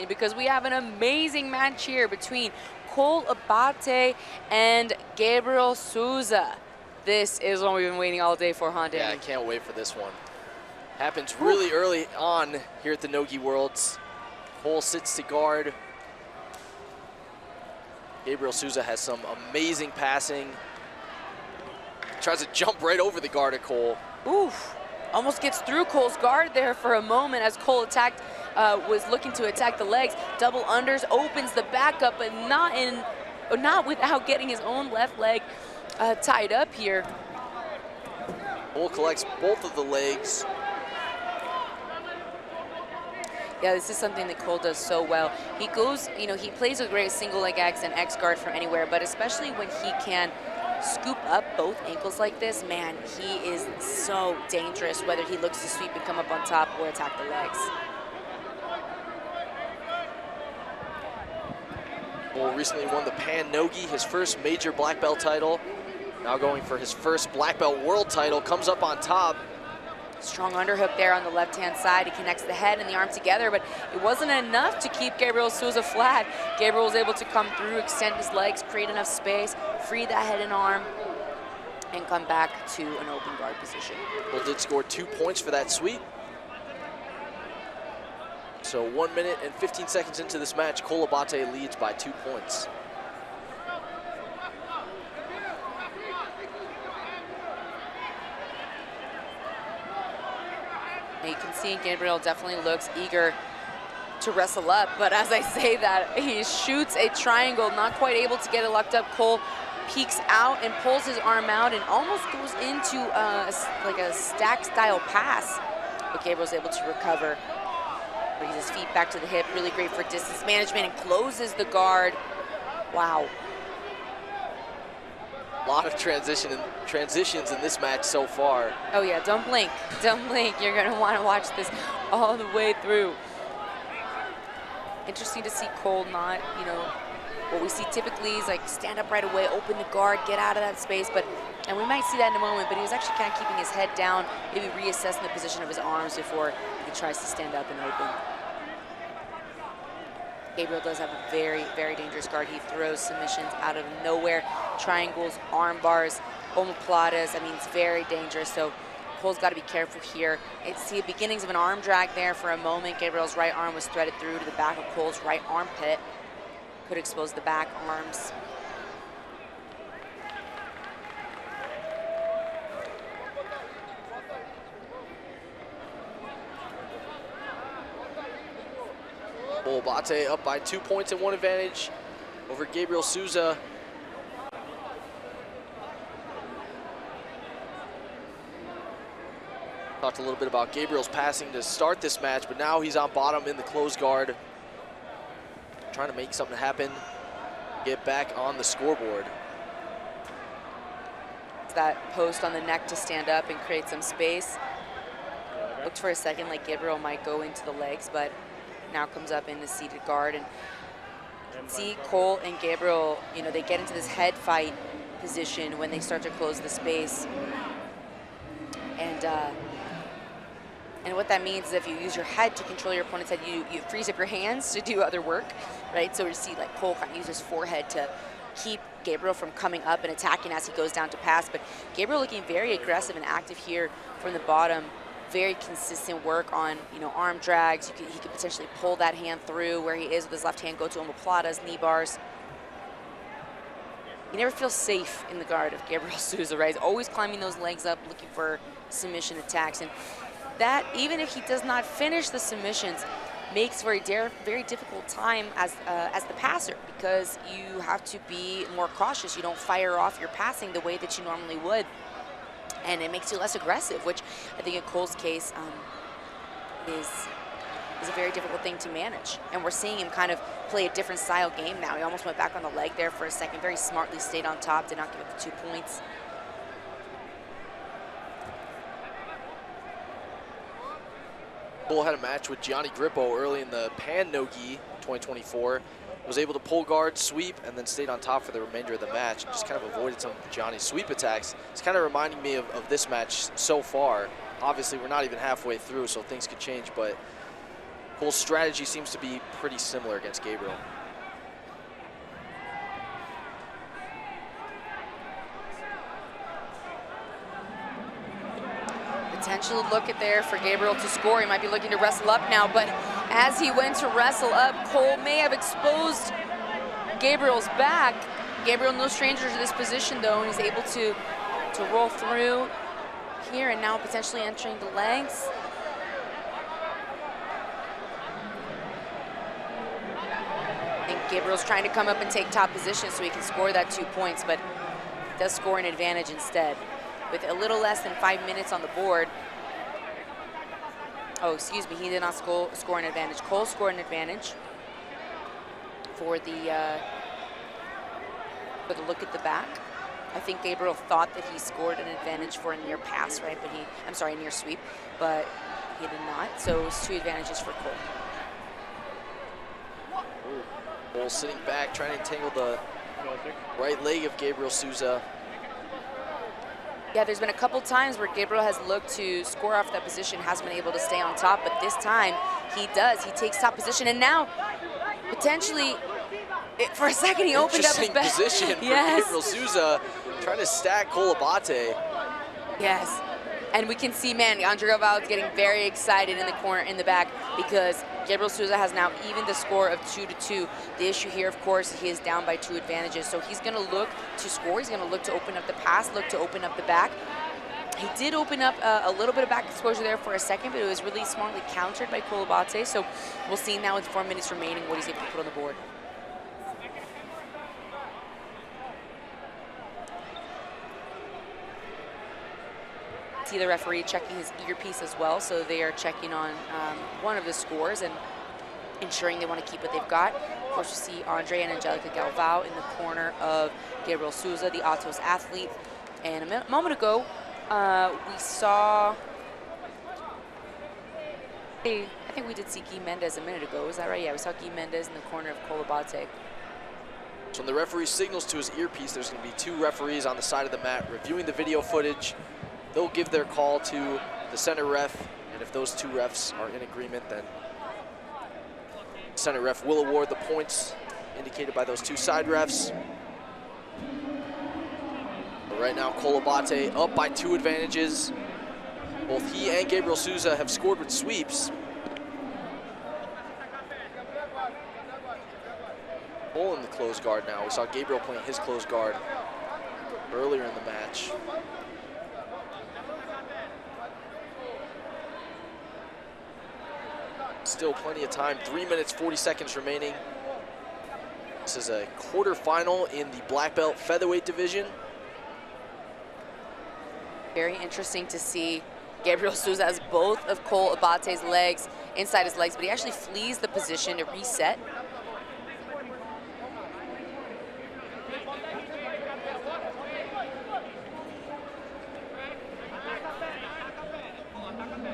line because we have an amazing match here between Cole Abate and Gabriel Sousa. This is what we've been waiting all day for, huh, Danny? Yeah, I can't wait for this one. Happens really early on here at the Nogi Worlds. Cole sits to guard. Gabriel Sousa has some amazing passing. Tries to jump right over the guard of Cole. Oof. Almost gets through Cole's guard there for a moment as Cole attacked, was looking to attack the legs. Double unders, opens the back up, but not without getting his own left leg tied up here. Cole collects both of the legs. Yeah, this is something that Cole does so well. He goes, you know, he plays a great single leg X and X guard from anywhere, but especially when he can scoop up both ankles like this, man, he is so dangerous, whether he looks to sweep and come up on top or attack the legs. Cole recently won the Pan Nogi, his first major black belt title. Now going for his first black belt world title, comes up on top. Strong underhook there on the left-hand side. He connects the head and the arm together, but it wasn't enough to keep Gabriel Sousa flat. Gabriel was able to come through, extend his legs, create enough space, free that head and arm, and come back to an open guard position. Cole did score 2 points for that sweep. So 1 minute and 15 seconds into this match, Cole Abate leads by 2 points. You can see Gabriel definitely looks eager to wrestle up, but as I say that, he shoots a triangle, not quite able to get it locked up. Cole peeks out and pulls his arm out and almost goes into like a stack style pass, but Gabriel's able to recover. Brings his feet back to the hip, really great for distance management, and closes the guard. Wow. A lot of transitions in this match so far. Oh yeah, don't blink, don't blink. You're gonna wanna watch this all the way through. Interesting to see Cole not, you know, what we see typically is like stand up right away, open the guard, get out of that space, and we might see that in a moment, but he was actually kind of keeping his head down, maybe reassessing the position of his arms before he tries to stand up and open. Gabriel does have a very, very dangerous guard. He throws submissions out of nowhere, triangles, arm bars, omoplatas. I mean, it's very dangerous. So Cole's got to be careful here. It's the beginnings of an arm drag there for a moment. Gabriel's right arm was threaded through to the back of Cole's right armpit. Could expose the back arms. Cole Abate up by 2 points and 1 advantage over Gabriel Sousa. Talked a little bit about Gabriel's passing to start this match, but now he's on bottom in the closed guard. Trying to make something happen, get back on the scoreboard. It's that post on the neck to stand up and create some space. Looked for a second like Gabriel might go into the legs, but now comes up in the seated guard. And see Cole and Gabriel, you know, they get into this head fight position when they start to close the space. And what that means is if you use your head to control your opponent's head, you freeze up your hands to do other work, right? So we see like Cole kind of use his forehead to keep Gabriel from coming up and attacking as he goes down to pass. But Gabriel looking very aggressive and active here from the bottom. Very consistent work on, you know, arm drags. He could potentially pull that hand through where he is with his left hand, go to omoplatas, knee bars. You never feel safe in the guard of Gabriel Sousa, right? He's always climbing those legs up, looking for submission attacks. And that, even if he does not finish the submissions, makes for a very difficult time as the passer, because you have to be more cautious. You don't fire off your passing the way that you normally would. And it makes you less aggressive, which I think in Cole's case is a very difficult thing to manage. And we're seeing him kind of play a different style game now. He almost went back on the leg there for a second, very smartly stayed on top, did not give up the 2 points. Cole had a match with Gianni Grippo early in the Pan Nogi 2024. Was able to pull guard, sweep, and then stayed on top for the remainder of the match. And just kind of avoided some of Gianni's sweep attacks. It's kind of reminding me of this match so far. Obviously, we're not even halfway through, so things could change, but Cole's strategy seems to be pretty similar against Gabriel. Potential look at there for Gabriel to score. He might be looking to wrestle up now, but as he went to wrestle up, Cole may have exposed Gabriel's back. Gabriel, no stranger to this position though, and he's able to roll through here and now potentially entering the legs. I think Gabriel's trying to come up and take top position so he can score that 2 points, but does score an advantage instead. With a little less than 5 minutes on the board. Oh, excuse me, he did not score an advantage. Cole scored an advantage for the look at the back. I think Gabriel thought that he scored an advantage for a near pass, right? But a near sweep, but he did not. So it's 2 advantages for Cole. Cole sitting back, trying to entangle the right leg of Gabriel Sousa. Yeah, there's been a couple times where Gabriel has looked to score off that position, hasn't been able to stay on top, but this time he does. He takes top position, and now potentially, for a second, he opened up his back. Interesting position for Gabriel Sousa, trying to stack Cole Abate. Yes, and we can see, man, Andre Galvao is getting very excited in the corner, in the back, because Gabriel Sousa has now evened the score of 2-2. The issue here, of course, he is down by 2 advantages, so he's going to look to score. He's going to look to open up the pass, look to open up the back. He did open up a little bit of back exposure there for a second, but it was really smartly countered by Cole Abate, so we'll see now with 4 minutes remaining what he's able to put on the board. See the referee checking his earpiece as well, so they are checking on one of the scores and ensuring they want to keep what they've got. Of course, you see Andre and Angelica Galvao in the corner of Gabriel Sousa, the Atos athlete. And a moment ago, we saw, I think we did see Guy Mendez a minute ago, is that right? Yeah, we saw Guy Mendez in the corner of Cole Abate. So when the referee signals to his earpiece, there's going to be 2 referees on the side of the mat reviewing the video footage. They'll give their call to the center ref, and if those 2 refs are in agreement, then the center ref will award the points indicated by those 2 side refs. But right now, Cole Abate up by 2 advantages. Both he and Gabriel Sousa have scored with sweeps. Cole in the close guard now. We saw Gabriel playing his close guard earlier in the match. Still plenty of time, 3 minutes, 40 seconds remaining. This is a quarterfinal in the black belt featherweight division. Very interesting to see Gabriel Sousa has both of Cole Abate's legs inside his legs, but he actually flees the position to reset.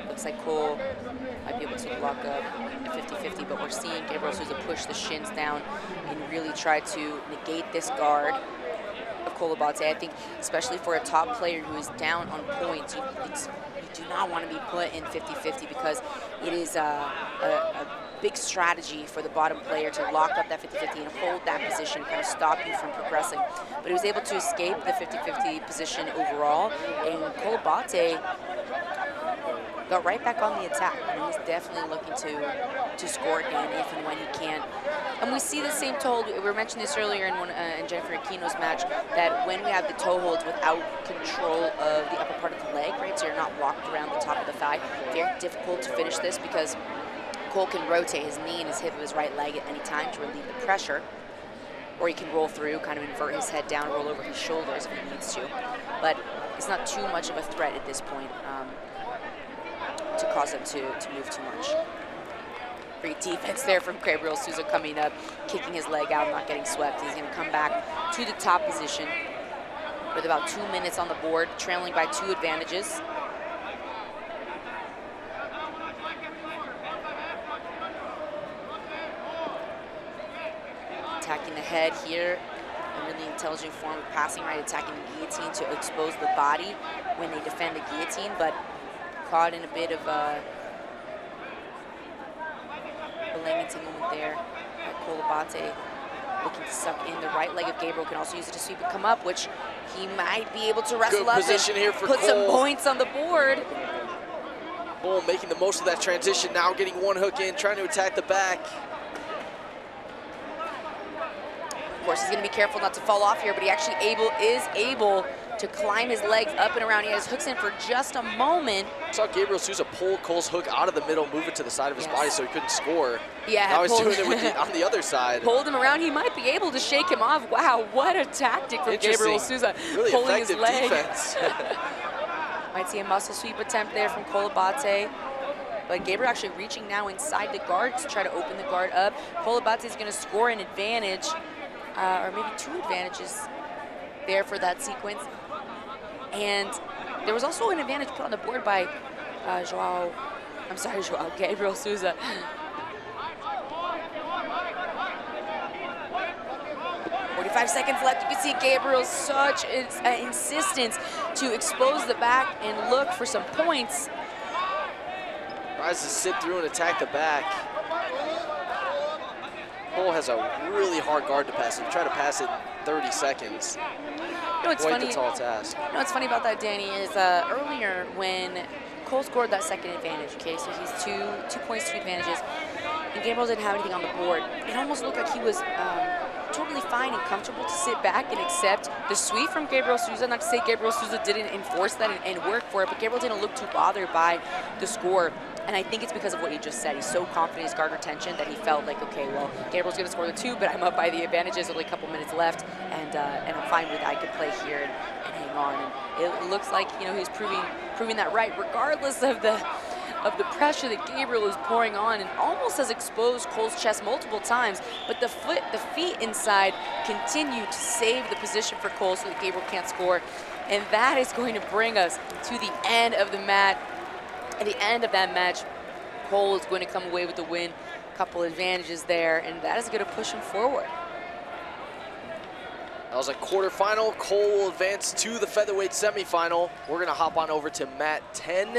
Looks like Cole might be able to block up a 50-50, but we're seeing Gabriel Sousa push the shins down and really try to negate this guard of Cole Abate. I think especially for a top player who is down on points, you do not want to be put in 50-50 because it is a big strategy for the bottom player to lock up that 50-50 and hold that position, kind of stop you from progressing. But he was able to escape the 50-50 position overall, and Cole Abate got right back on the attack, and he's definitely looking to score again if and when he can. And we see the same toe hold. We were mentioning this earlier in Jennifer Aquino's match, that when we have the toe holds without control of the upper part of the leg, right, so you're not locked around the top of the thigh, very difficult to finish this because Cole can rotate his knee and his hip of his right leg at any time to relieve the pressure, or he can roll through, kind of invert his head down, roll over his shoulders if he needs to. But it's not too much of a threat at this point to cause him to move too much. Great defense there from Gabriel Sousa coming up, kicking his leg out, not getting swept. He's going to come back to the top position with about 2 minutes on the board, trailing by 2 advantages. Attacking the head here, a really intelligent form of passing, right? Attacking the guillotine to expose the body when they defend the guillotine, but caught in a bit of leg entanglement there. Cole Abate looking to suck in. The right leg of Gabriel can also use it to sweep and come up, which he might be able to wrestle up position and here for put Cole. some points on the board. Cole making the most of that transition now, getting one hook in, trying to attack the back. Of course, he's going to be careful not to fall off here, but he actually is able to climb his legs up and around. He has hooks in for just a moment. Saw Gabriel Sousa pull Cole's hook out of the middle, move it to the side of his body so he couldn't score. Yeah, now he's doing it with on the other side. Pulled him around. He might be able to shake him off. Wow, what a tactic from Gabriel Sousa. Really pulling his effective leg. defense. Might see a muscle sweep attempt there from Cole Abate. But Gabriel actually reaching now inside the guard to try to open the guard up. Cole Abate is going to score an advantage, or maybe two advantages there for that sequence. And there was also an advantage put on the board by Gabriel Sousa. 45 seconds left. You can see Gabriel's such insistence to expose the back and look for some points. Tries to sit through and attack the back. Cole has a really hard guard to pass. He tried to pass it in 30 seconds. You know what's funny? Quite the tall task. You know what's funny about that, Danny, is earlier when Cole scored that second advantage, okay, so he's two points, two advantages, and Gabriel didn't have anything on the board. It almost looked like he was totally fine and comfortable to sit back and accept the sweep from Gabriel Sousa. Not to say Gabriel Sousa didn't enforce that and work for it, but Gabriel didn't look too bothered by the score. And I think it's because of what you just said. He's so confident in his guard retention that he felt like, okay, well, Gabriel's going to score the two, but I'm up by the advantages, only a couple minutes left, and I'm fine with it. I could play here and hang on. And it looks like, you know, he's proving that right, regardless of the pressure that Gabriel is pouring on, and almost has exposed Cole's chest multiple times. But the feet inside continue to save the position for Cole so that Gabriel can't score. And that is going to bring us to the end of the match. At the end of that match, Cole is going to come away with the win. A couple advantages there, and that is going to push him forward. That was a quarterfinal. Cole will advance to the featherweight semifinal. We're going to hop on over to mat 10.